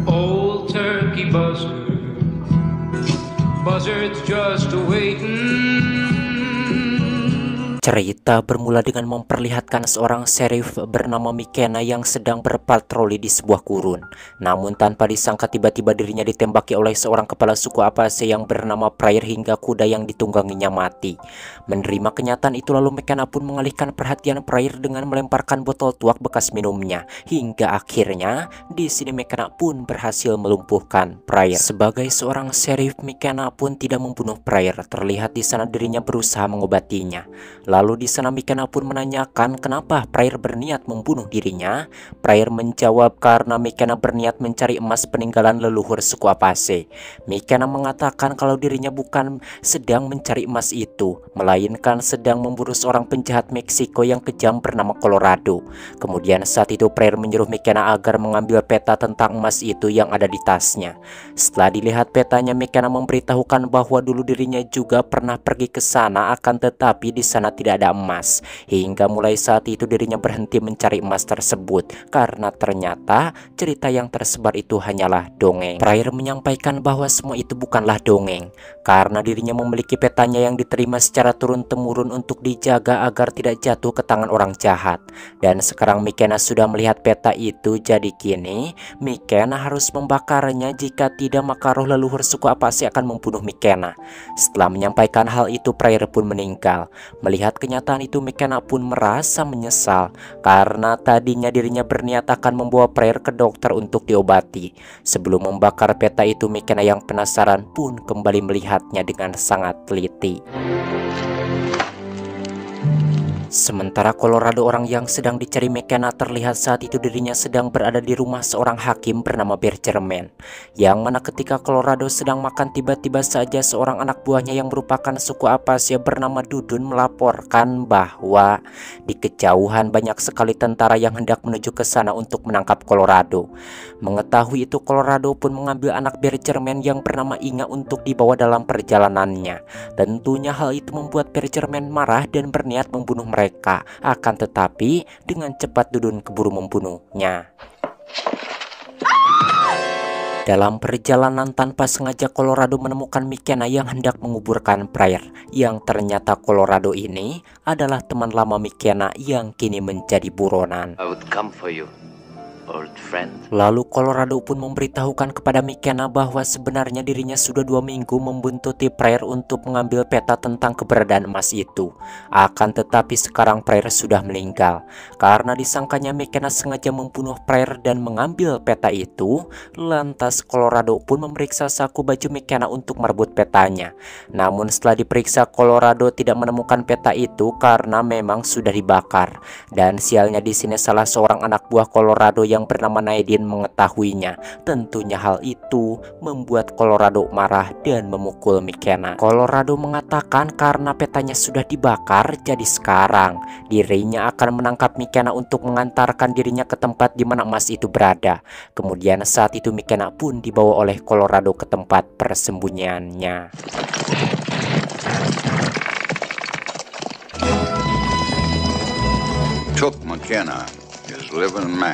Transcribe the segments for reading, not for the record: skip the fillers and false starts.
Old turkey buzzards just waiting. Cerita bermula dengan memperlihatkan seorang sheriff bernama McKenna yang sedang berpatroli di sebuah gurun. Namun tanpa disangka tiba-tiba dirinya ditembaki oleh seorang kepala suku Apache yang bernama Pryor hingga kuda yang ditungganginya mati. Menerima kenyataan itu lalu McKenna pun mengalihkan perhatian Pryor dengan melemparkan botol tuak bekas minumnya. Hingga akhirnya di sini McKenna pun berhasil melumpuhkan Pryor. Sebagai seorang sheriff, McKenna pun tidak membunuh Pryor. Terlihat di sana dirinya berusaha mengobatinya. Lalu di sana McKenna pun menanyakan kenapa Pryor berniat membunuh dirinya. Pryor menjawab karena McKenna berniat mencari emas peninggalan leluhur suku Apache. McKenna mengatakan kalau dirinya bukan sedang mencari emas itu, melainkan sedang memburu seorang penjahat Meksiko yang kejam bernama Colorado. Kemudian saat itu Pryor menyuruh McKenna agar mengambil peta tentang emas itu yang ada di tasnya. Setelah dilihat petanya, McKenna memberitahukan bahwa dulu dirinya juga pernah pergi ke sana, akan tetapi di sana tidak ada emas. Hingga mulai saat itu dirinya berhenti mencari emas tersebut karena ternyata cerita yang tersebar itu hanyalah dongeng. Pryor menyampaikan bahwa semua itu bukanlah dongeng karena dirinya memiliki petanya yang diterima secara turun-temurun untuk dijaga agar tidak jatuh ke tangan orang jahat. Dan sekarang McKenna sudah melihat peta itu, jadi kini McKenna harus membakarnya, jika tidak maka roh leluhur suku Apache akan membunuh McKenna. Setelah menyampaikan hal itu, Pryor pun meninggal. Melihat kenyataan itu, McKenna pun merasa menyesal karena tadinya dirinya berniat akan membawa Pryor ke dokter untuk diobati. Sebelum membakar peta itu, McKenna yang penasaran pun kembali melihatnya dengan sangat teliti. Sementara Colorado, orang yang sedang dicari McKenna, terlihat saat itu dirinya sedang berada di rumah seorang hakim bernama Bergerman. Yang mana ketika Colorado sedang makan, tiba-tiba saja seorang anak buahnya yang merupakan suku Apache bernama Dudun melaporkan bahwa di kejauhan banyak sekali tentara yang hendak menuju ke sana untuk menangkap Colorado. Mengetahui itu, Colorado pun mengambil anak Bergerman yang bernama Inga untuk dibawa dalam perjalanannya. Tentunya hal itu membuat Bergerman marah dan berniat membunuh mereka. Akan tetapi dengan cepat Dudun keburu membunuhnya. Dalam perjalanan tanpa sengaja Colorado menemukan McKenna yang hendak menguburkan Pryor, yang ternyata Colorado ini adalah teman lama McKenna yang kini menjadi buronan. I would come for you, old friend. Lalu Colorado pun memberitahukan kepada McKenna bahwa sebenarnya dirinya sudah 2 minggu membuntuti Pryor untuk mengambil peta tentang keberadaan emas itu. Akan tetapi sekarang Pryor sudah meninggal. Karena disangkanya McKenna sengaja membunuh Pryor dan mengambil peta itu, lantas Colorado pun memeriksa saku baju McKenna untuk merebut petanya. Namun setelah diperiksa, Colorado tidak menemukan peta itu karena memang sudah dibakar. Dan sialnya di sini salah seorang anak buah Colorado yang bernama Naidin mengetahuinya. Tentunya hal itu membuat Colorado marah dan memukul McKenna. Colorado mengatakan karena petanya sudah dibakar, jadi sekarang dirinya akan menangkap McKenna untuk mengantarkan dirinya ke tempat di mana emas itu berada. Kemudian saat itu McKenna pun dibawa oleh Colorado ke tempat persembunyiannya. Took McKenna.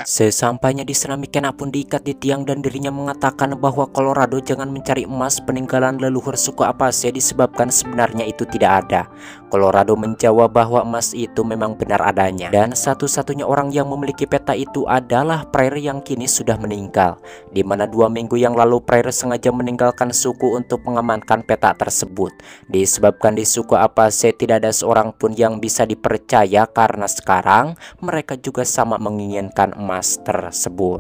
Sesampainya di sana, McKenna pun diikat di tiang dan dirinya mengatakan bahwa Colorado jangan mencari emas peninggalan leluhur suku Apache disebabkan sebenarnya itu tidak ada. Colorado menjawab bahwa emas itu memang benar adanya dan satu-satunya orang yang memiliki peta itu adalah Pryor yang kini sudah meninggal, di mana 2 minggu yang lalu Pryor sengaja meninggalkan suku untuk mengamankan peta tersebut. Disebabkan di suku Apache tidak ada seorang pun yang bisa dipercaya karena sekarang mereka juga sama menginginkan emas tersebut.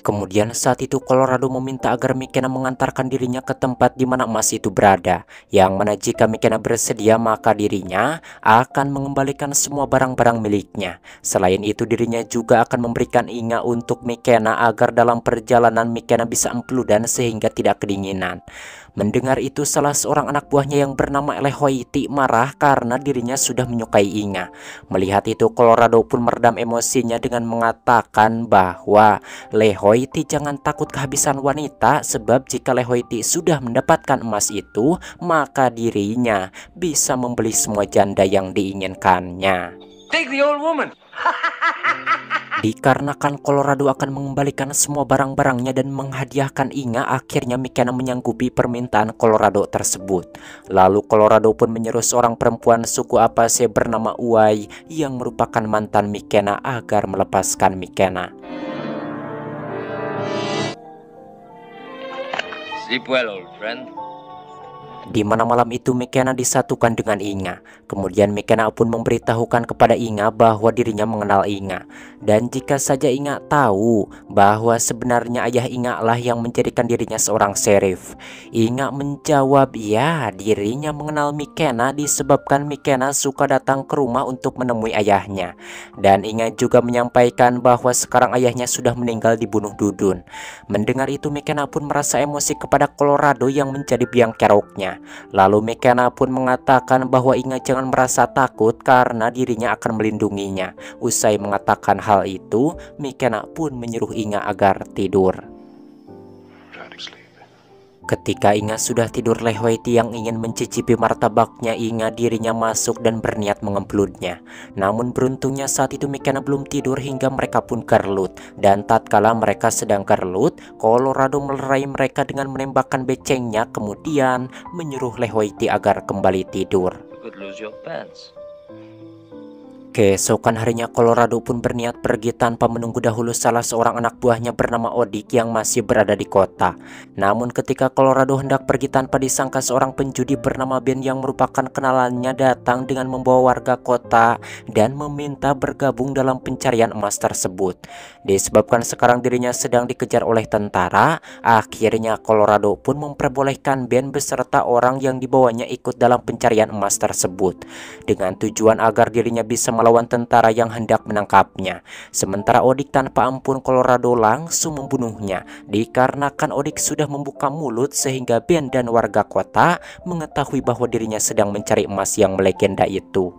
Kemudian saat itu Colorado meminta agar McKenna mengantarkan dirinya ke tempat di mana emas itu berada, yang mana jika McKenna bersedia maka dirinya akan mengembalikan semua barang-barang miliknya. Selain itu dirinya juga akan memberikan Inga untuk McKenna agar dalam perjalanan McKenna bisa empeludan sehingga tidak kedinginan. Mendengar itu, salah seorang anak buahnya yang bernama Lehoiti marah karena dirinya sudah menyukai Inga. Melihat itu, Colorado pun meredam emosinya dengan mengatakan bahwa Lehoiti jangan takut kehabisan wanita, sebab jika Lehoiti sudah mendapatkan emas itu, maka dirinya bisa membeli semua janda yang diinginkannya. Take the old woman. Dikarenakan Colorado akan mengembalikan semua barang-barangnya dan menghadiahkan Inga, akhirnya McKenna menyanggupi permintaan Colorado tersebut. Lalu Colorado pun menyuruh seorang perempuan suku Apache bernama Uai yang merupakan mantan McKenna agar melepaskan McKenna. Sleep well, old friend. Di mana malam itu McKenna disatukan dengan Inga. Kemudian McKenna pun memberitahukan kepada Inga bahwa dirinya mengenal Inga. Dan jika saja Inga tahu bahwa sebenarnya ayah Inga lah yang menjadikan dirinya seorang sheriff. Inga menjawab ya, dirinya mengenal McKenna disebabkan McKenna suka datang ke rumah untuk menemui ayahnya. Dan Inga juga menyampaikan bahwa sekarang ayahnya sudah meninggal dibunuh dudun. Mendengar itu McKenna pun merasa emosi kepada Colorado yang menjadi biang keroknya. Lalu McKenna pun mengatakan bahwa Inga jangan merasa takut karena dirinya akan melindunginya. Usai mengatakan hal itu, McKenna pun menyuruh Inga agar tidur. Ketika Inga sudah tidur, Lehoiti yang ingin mencicipi martabaknya Inga dirinya masuk dan berniat mengembludnya. Namun beruntungnya saat itu McKenna belum tidur hingga mereka pun kerlut. Dan tatkala mereka sedang kerlut, Colorado melerai mereka dengan menembakkan becengnya, kemudian menyuruh Lehoiti agar kembali tidur. You could lose your pants. Keesokan harinya Colorado pun berniat pergi tanpa menunggu dahulu salah seorang anak buahnya bernama Odik yang masih berada di kota. Namun ketika Colorado hendak pergi tanpa disangka, seorang penjudi bernama Ben yang merupakan kenalannya datang dengan membawa warga kota dan meminta bergabung dalam pencarian emas tersebut. Disebabkan sekarang dirinya sedang dikejar oleh tentara, akhirnya Colorado pun memperbolehkan Ben beserta orang yang dibawanya ikut dalam pencarian emas tersebut dengan tujuan agar dirinya bisa melawan tentara yang hendak menangkapnya. Sementara Odik tanpa ampun Colorado langsung membunuhnya. Dikarenakan Odik sudah membuka mulut sehingga Ben dan warga kota mengetahui bahwa dirinya sedang mencari emas yang melegenda itu.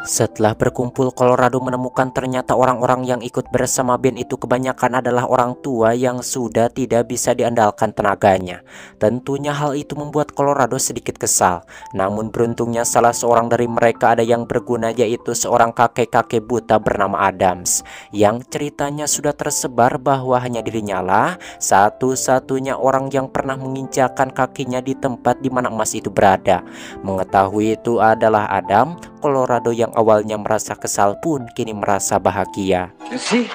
Setelah berkumpul, Colorado menemukan ternyata orang-orang yang ikut bersama Ben itu kebanyakan adalah orang tua yang sudah tidak bisa diandalkan tenaganya. Tentunya hal itu membuat Colorado sedikit kesal. Namun beruntungnya salah seorang dari mereka ada yang berguna, yaitu seorang kakek-kakek buta bernama Adams, yang ceritanya sudah tersebar bahwa hanya dirinya lah satu-satunya orang yang pernah menginjakan kakinya di tempat di mana emas itu berada. Mengetahui itu adalah Adam, Colorado yang awalnya merasa kesal pun kini merasa bahagia. You see?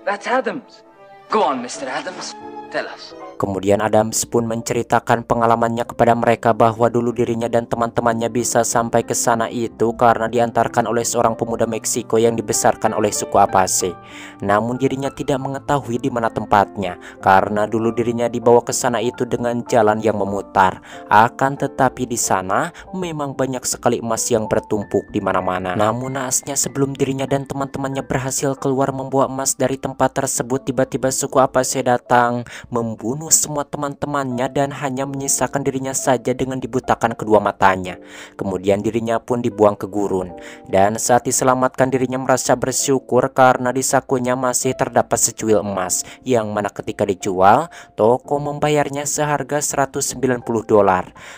That's Adams. Go on, Mr. Adams. Tell us. Kemudian Adams pun menceritakan pengalamannya kepada mereka bahwa dulu dirinya dan teman-temannya bisa sampai ke sana itu karena diantarkan oleh seorang pemuda Meksiko yang dibesarkan oleh suku Apache. Namun dirinya tidak mengetahui di mana tempatnya karena dulu dirinya dibawa ke sana itu dengan jalan yang memutar. Akan tetapi di sana memang banyak sekali emas yang bertumpuk di mana-mana. Namun naasnya sebelum dirinya dan teman-temannya berhasil keluar membawa emas dari tempat tersebut, tiba-tiba suku Apache datang membunuh semua teman-temannya dan hanya menyisakan dirinya saja dengan dibutakan kedua matanya. Kemudian dirinya pun dibuang ke gurun. Dan saat diselamatkan dirinya merasa bersyukur karena di sakunya masih terdapat secuil emas yang mana ketika dijual, toko membayarnya seharga $190.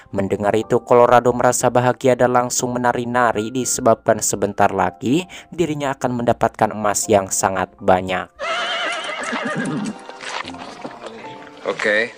Mendengar itu Colorado merasa bahagia dan langsung menari-nari disebabkan sebentar lagi dirinya akan mendapatkan emas yang sangat banyak. Okay.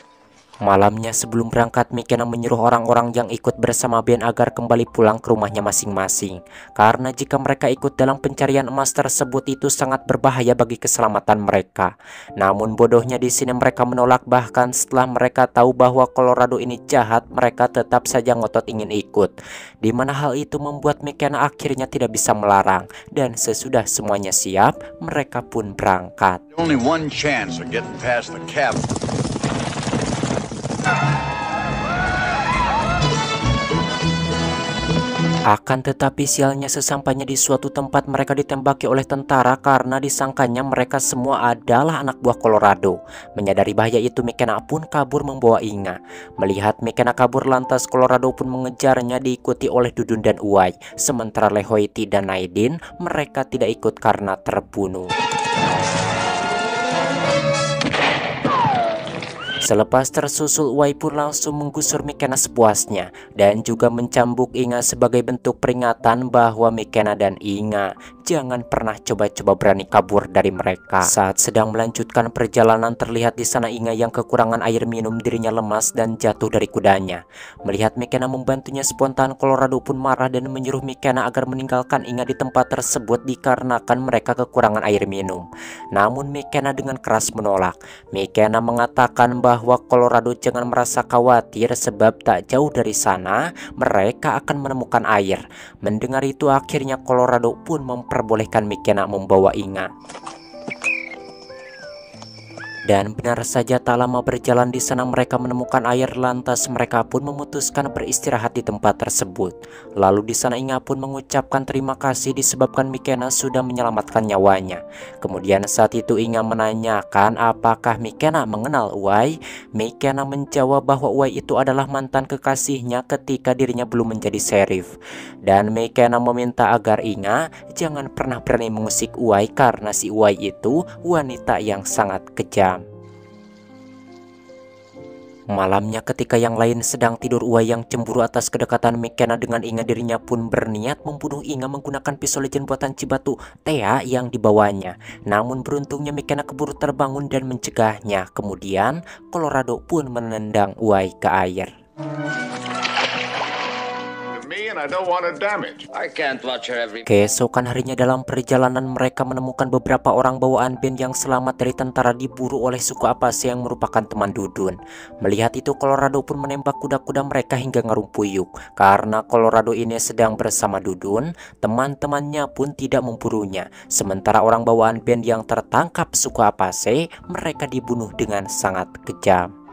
Malamnya sebelum berangkat, McKenna menyuruh orang-orang yang ikut bersama Ben agar kembali pulang ke rumahnya masing-masing. Karena jika mereka ikut dalam pencarian emas tersebut itu sangat berbahaya bagi keselamatan mereka. Namun bodohnya di sini mereka menolak, bahkan setelah mereka tahu bahwa Colorado ini jahat, mereka tetap saja ngotot ingin ikut. Di mana hal itu membuat McKenna akhirnya tidak bisa melarang. Dan sesudah semuanya siap, mereka pun berangkat. Only one chance of getting past the cap. Akan tetapi sialnya sesampainya di suatu tempat mereka ditembaki oleh tentara karena disangkanya mereka semua adalah anak buah Colorado. Menyadari bahaya itu McKenna pun kabur membawa Inga. Melihat McKenna kabur lantas Colorado pun mengejarnya diikuti oleh Dudun dan Uai. Sementara Lehoiti dan Naidin mereka tidak ikut karena terbunuh. Selepas tersusul, Uai pun langsung menggusur Mikena sepuasnya dan juga mencambuk Inga sebagai bentuk peringatan bahwa Mikena dan Inga jangan pernah coba-coba berani kabur dari mereka. Saat sedang melanjutkan perjalanan, terlihat di sana Inga yang kekurangan air minum, dirinya lemas dan jatuh dari kudanya. Melihat Mikena membantunya spontan, Colorado pun marah dan menyuruh Mikena agar meninggalkan Inga di tempat tersebut dikarenakan mereka kekurangan air minum. Namun Mikena dengan keras menolak. Mikena mengatakan bahwa Colorado jangan merasa khawatir sebab tak jauh dari sana mereka akan menemukan air. Mendengar itu, akhirnya Colorado pun memperbolehkan Mikena membawa Inga. Dan benar saja, tak lama berjalan di sana mereka menemukan air, lantas mereka pun memutuskan beristirahat di tempat tersebut. Lalu di sana Inga pun mengucapkan terima kasih disebabkan Mikena sudah menyelamatkan nyawanya. Kemudian saat itu Inga menanyakan apakah Mikena mengenal Uai. Mikena menjawab bahwa Uai itu adalah mantan kekasihnya ketika dirinya belum menjadi sheriff. Dan Mikena meminta agar Inga jangan pernah berani mengusik Uai karena si Uai itu wanita yang sangat kejam. Malamnya ketika yang lain sedang tidur, Uai yang cemburu atas kedekatan Mikena dengan Inga, dirinya pun berniat membunuh Inga menggunakan pisau legend buatan Cibatu Thea yang dibawanya. Namun beruntungnya Mikena keburu terbangun dan mencegahnya. Kemudian Colorado pun menendang Uai ke air. I don't want to damage. I can't watch her every... Keesokan harinya dalam perjalanan mereka menemukan beberapa orang bawaan band yang selamat dari tentara diburu oleh suku Apase yang merupakan teman Dudun. Melihat itu, Colorado pun menembak kuda-kuda mereka hingga ngerumpuyuk. Karena Colorado ini sedang bersama Dudun, teman-temannya pun tidak memburunya. Sementara orang bawaan band yang tertangkap suku Apase, mereka dibunuh dengan sangat kejam.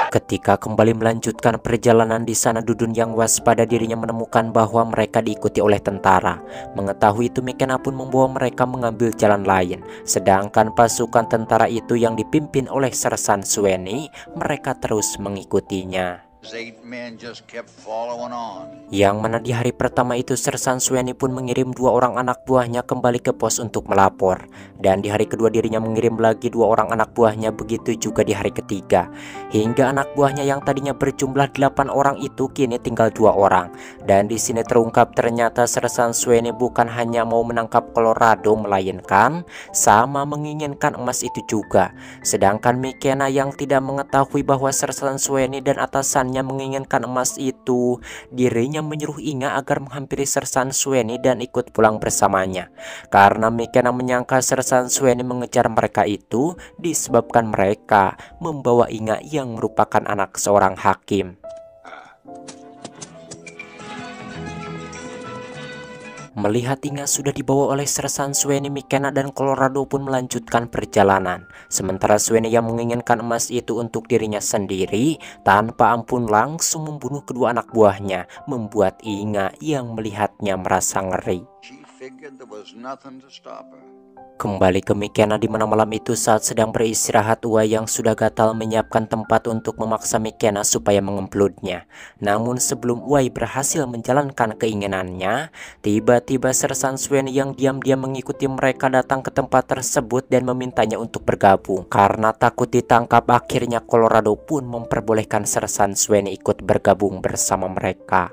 Ketika kembali melanjutkan perjalanan di sana, Dudun yang waspada dirinya menemukan bahwa mereka diikuti oleh tentara. Mengetahui itu, Mikena pun membawa mereka mengambil jalan lain. Sedangkan pasukan tentara itu yang dipimpin oleh Sersan Sueni, mereka terus mengikutinya. Eight men just kept following on. Yang mana di hari pertama itu Sersan Sueni pun mengirim 2 orang anak buahnya kembali ke pos untuk melapor. Dan di hari kedua dirinya mengirim lagi 2 orang anak buahnya, begitu juga di hari ketiga. Hingga anak buahnya yang tadinya berjumlah 8 orang itu kini tinggal 2 orang. Dan di sini terungkap ternyata Sersan Sueni bukan hanya mau menangkap Colorado, melainkan sama menginginkan emas itu juga. Sedangkan Mikena yang tidak mengetahui bahwa Sersan Sueni dan atasannya menginginkan emas itu, dirinya menyuruh Inga agar menghampiri Sersan Sueni dan ikut pulang bersamanya. Karena Mikena menyangka Sersan Sueni mengejar mereka itu disebabkan mereka membawa Inga yang merupakan anak seorang hakim. Melihat Inga sudah dibawa oleh Sersan Sueni, Mikena dan Colorado pun melanjutkan perjalanan. Sementara Sueni yang menginginkan emas itu untuk dirinya sendiri, tanpa ampun langsung membunuh kedua anak buahnya, membuat Inga yang melihatnya merasa ngeri. She figured there was nothing to stop her. Kembali ke Mikena di mana malam itu saat sedang beristirahat, Uai yang sudah gatal menyiapkan tempat untuk memaksa Mikena supaya mengemplutnya. Namun sebelum Uai berhasil menjalankan keinginannya, tiba-tiba Sersan Sueni yang diam-diam mengikuti mereka datang ke tempat tersebut dan memintanya untuk bergabung. Karena takut ditangkap, akhirnya Colorado pun memperbolehkan Sersan Sueni ikut bergabung bersama mereka.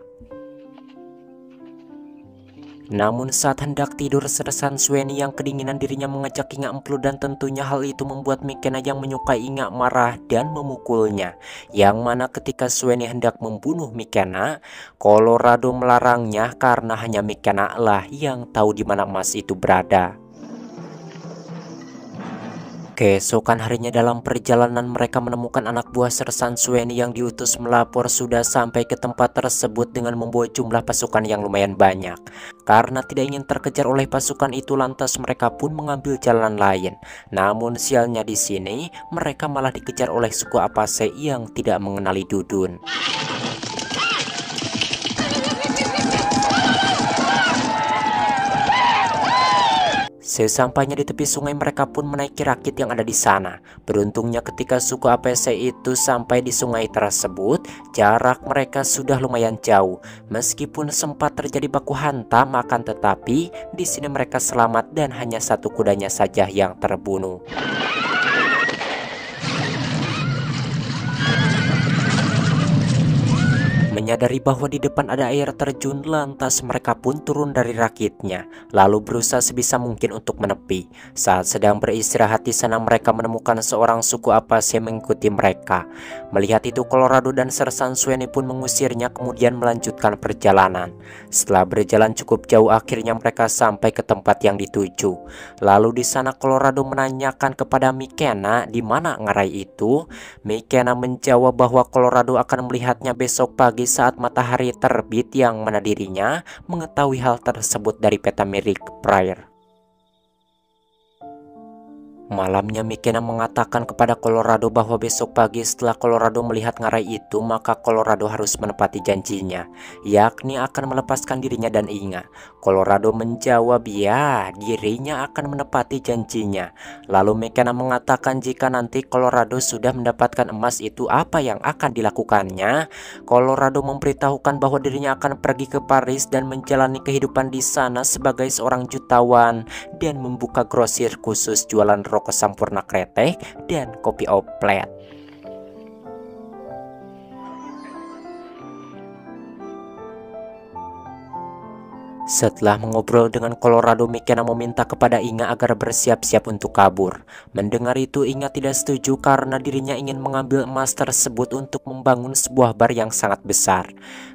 Namun saat hendak tidur, Sersan Sueni yang kedinginan dirinya mengajak Inga emplut dan tentunya hal itu membuat Mikena yang menyukai Inga marah dan memukulnya. Yang mana ketika Sueni hendak membunuh Mikena, Colorado melarangnya karena hanya Mikena lah yang tahu di mana emas itu berada. Keesokan harinya dalam perjalanan mereka menemukan anak buah Sersan Sueni yang diutus melapor sudah sampai ke tempat tersebut dengan membawa jumlah pasukan yang lumayan banyak. Karena tidak ingin terkejar oleh pasukan itu, lantas mereka pun mengambil jalan lain. Namun sialnya di sini mereka malah dikejar oleh suku Apase yang tidak mengenali Dudun. Sesampainya di tepi sungai, mereka pun menaiki rakit yang ada di sana. Beruntungnya ketika suku Apase itu sampai di sungai tersebut, jarak mereka sudah lumayan jauh. Meskipun sempat terjadi baku hantam, akan tetapi di sini mereka selamat dan hanya satu kudanya saja yang terbunuh. Menyadari bahwa di depan ada air terjun, lantas mereka pun turun dari rakitnya, lalu berusaha sebisa mungkin untuk menepi. Saat sedang beristirahat di sana, mereka menemukan seorang suku Apache mengikuti mereka. Melihat itu, Colorado dan Sersan Sweeney pun mengusirnya, kemudian melanjutkan perjalanan. Setelah berjalan cukup jauh, akhirnya mereka sampai ke tempat yang dituju. Lalu di sana Colorado menanyakan kepada McKenna di mana ngarai itu. McKenna menjawab bahwa Colorado akan melihatnya besok pagi saat matahari terbit, yang mana dirinya mengetahui hal tersebut dari peta milik Pryor. Malamnya McKenna mengatakan kepada Colorado bahwa besok pagi setelah Colorado melihat ngarai itu, maka Colorado harus menepati janjinya, yakni akan melepaskan dirinya dan Inga. Colorado menjawab ya, dirinya akan menepati janjinya. Lalu McKenna mengatakan jika nanti Colorado sudah mendapatkan emas itu, apa yang akan dilakukannya. Colorado memberitahukan bahwa dirinya akan pergi ke Paris dan menjalani kehidupan di sana sebagai seorang jutawan dan membuka grosir khusus jualan rokok Sampurna Kretek dan kopi oplet. Setelah mengobrol dengan Colorado, McKenna meminta kepada Inga agar bersiap-siap untuk kabur. Mendengar itu, Inga tidak setuju karena dirinya ingin mengambil emas tersebut untuk membangun sebuah bar yang sangat besar.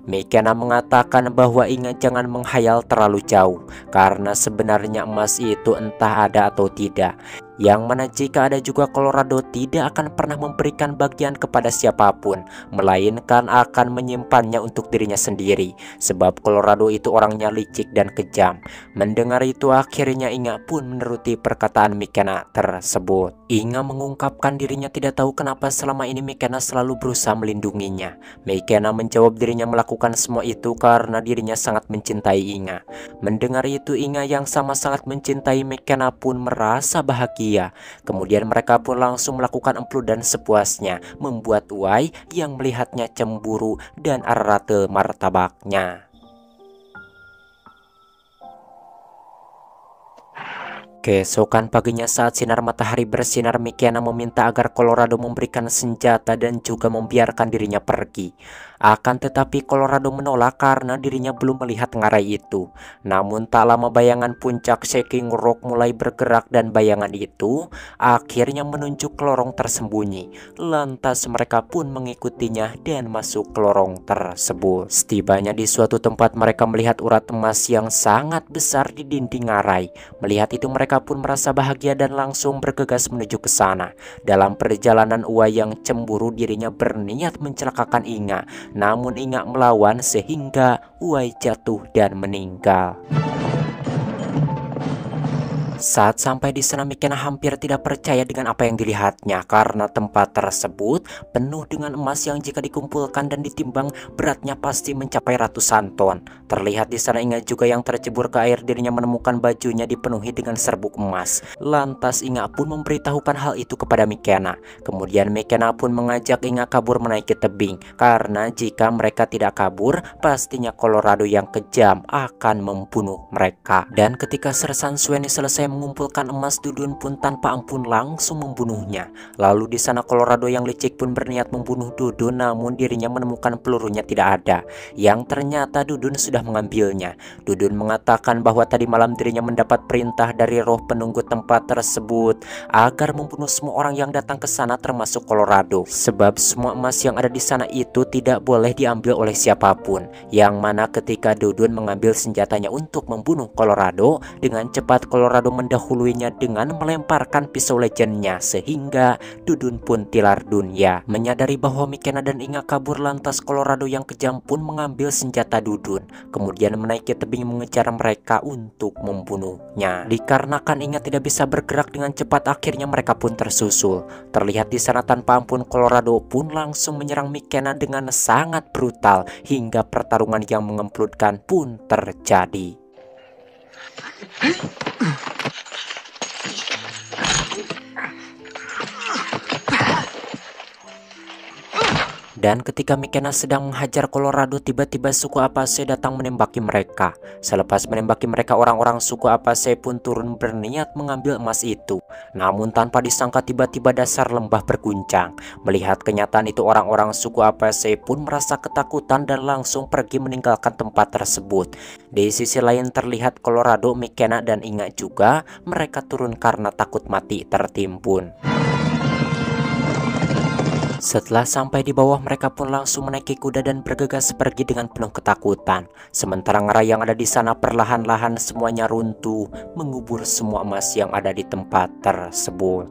McKenna mengatakan bahwa Inga jangan menghayal terlalu jauh, karena sebenarnya emas itu entah ada atau tidak. Yang mana jika ada juga, Colorado tidak akan pernah memberikan bagian kepada siapapun, melainkan akan menyimpannya untuk dirinya sendiri, sebab Colorado itu orangnya licik dan kejam. Mendengar itu, akhirnya Inga pun menuruti perkataan McKenna tersebut. Inga mengungkapkan dirinya tidak tahu kenapa selama ini McKenna selalu berusaha melindunginya. McKenna menjawab dirinya melakukan semua itu karena dirinya sangat mencintai Inga. Mendengar itu, Inga yang sama sangat mencintai McKenna pun merasa bahagia. Kemudian mereka pun langsung melakukan emplu dan sepuasnya, membuat Uai yang melihatnya cemburu dan arate martabaknya. Keesokan paginya saat sinar matahari bersinar, McKenna meminta agar Colorado memberikan senjata dan juga membiarkan dirinya pergi. Akan tetapi Colorado menolak karena dirinya belum melihat ngarai itu. Namun tak lama bayangan puncak Shaking Rock mulai bergerak dan bayangan itu akhirnya menunjuk ke lorong tersembunyi. Lantas mereka pun mengikutinya dan masuk ke lorong tersebut. Setibanya di suatu tempat, mereka melihat urat emas yang sangat besar di dinding ngarai. Melihat itu mereka pun merasa bahagia dan langsung bergegas menuju ke sana. Dalam perjalanan, Uai yang cemburu dirinya berniat mencelakakan Inga. Namun Inga melawan sehingga Uai jatuh dan meninggal. Saat sampai di sana, McKenna hampir tidak percaya dengan apa yang dilihatnya karena tempat tersebut penuh dengan emas yang jika dikumpulkan dan ditimbang beratnya pasti mencapai ratusan ton. Terlihat di sana Inga juga yang tercebur ke air, dirinya menemukan bajunya dipenuhi dengan serbuk emas. Lantas Inga pun memberitahukan hal itu kepada McKenna. Kemudian McKenna pun mengajak Inga kabur menaiki tebing karena jika mereka tidak kabur, pastinya Colorado yang kejam akan membunuh mereka. Dan ketika Sersan Sweeney selesai mengumpulkan emas, Dudun pun tanpa ampun langsung membunuhnya. Lalu di sana Colorado yang licik pun berniat membunuh Dudun, namun dirinya menemukan pelurunya tidak ada, yang ternyata Dudun sudah mengambilnya. Dudun mengatakan bahwa tadi malam dirinya mendapat perintah dari roh penunggu tempat tersebut agar membunuh semua orang yang datang ke sana termasuk Colorado, sebab semua emas yang ada di sana itu tidak boleh diambil oleh siapapun. Yang mana ketika Dudun mengambil senjatanya untuk membunuh Colorado, dengan cepat Colorado mendahuluinya dengan melemparkan pisau legendnya sehingga Dudun pun tilar dunia. Menyadari bahwa McKenna dan Inga kabur, lantas Colorado yang kejam pun mengambil senjata Dudun, kemudian menaiki tebing mengejar mereka untuk membunuhnya. Dikarenakan Inga tidak bisa bergerak dengan cepat, akhirnya mereka pun tersusul. Terlihat di sana tanpa ampun Colorado pun langsung menyerang McKenna dengan sangat brutal hingga pertarungan yang mengemplutkan pun terjadi. Dan ketika McKenna sedang menghajar Colorado, tiba-tiba suku Apache datang menembaki mereka. Selepas menembaki mereka, orang-orang suku Apache pun turun berniat mengambil emas itu. Namun tanpa disangka tiba-tiba dasar lembah berguncang. Melihat kenyataan itu, orang-orang suku Apache pun merasa ketakutan dan langsung pergi meninggalkan tempat tersebut. Di sisi lain terlihat Colorado, McKenna dan Inga juga, mereka turun karena takut mati tertimbun. Setelah sampai di bawah, mereka pun langsung menaiki kuda dan bergegas pergi dengan penuh ketakutan. Sementara Ngera yang ada di sana perlahan-lahan semuanya runtuh, mengubur semua emas yang ada di tempat tersebut.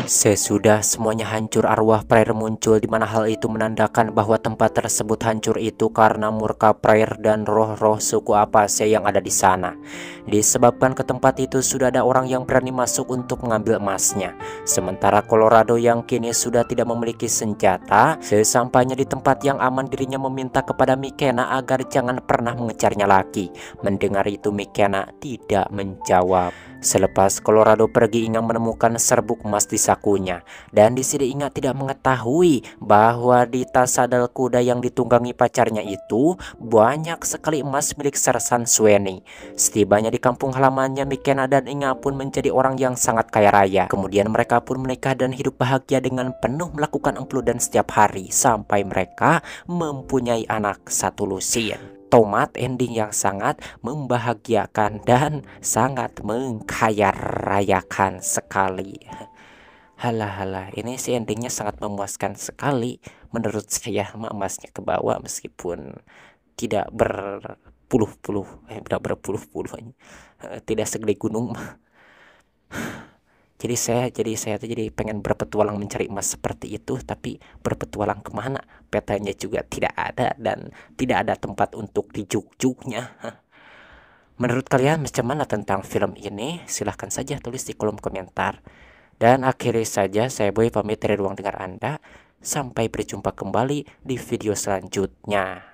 Sesudah semuanya hancur, arwah Prayer muncul, di mana hal itu menandakan bahwa tempat tersebut hancur itu karena murka Prayer dan roh-roh suku Apache yang ada di sana. Disebabkan ke tempat itu sudah ada orang yang berani masuk untuk mengambil emasnya. Sementara Colorado yang kini sudah tidak memiliki senjata, sesampainya di tempat yang aman dirinya meminta kepada McKenna agar jangan pernah mengejarnya lagi. Mendengar itu McKenna tidak menjawab. Selepas Colorado pergi, Inga menemukan serbuk emas di sakunya. Dan di sini Inga tidak mengetahui bahwa di tas sadel kuda yang ditunggangi pacarnya itu banyak sekali emas milik Sersan Sweni. Setibanya di kampung halamannya, McKenna dan Inga pun menjadi orang yang sangat kaya raya. Kemudian mereka pun menikah dan hidup bahagia dengan penuh melakukan empludan setiap hari sampai mereka mempunyai anak satu lusin. Tomat ending yang sangat membahagiakan dan sangat mengkaya rayakan sekali. Halah, ini sih endingnya sangat memuaskan sekali menurut saya. Emasnya ke bawah meskipun tidak berpuluh-puluh, tidak segede gunung. Jadi saya tuh jadi pengen berpetualang mencari emas seperti itu, tapi berpetualang kemana? Petanya juga tidak ada dan tidak ada tempat untuk dijuk-juknya. Menurut kalian macam mana tentang film ini? Silahkan saja tulis di kolom komentar. Dan akhiri saja, saya Boy pamit dari ruang dengar Anda. Sampai berjumpa kembali di video selanjutnya.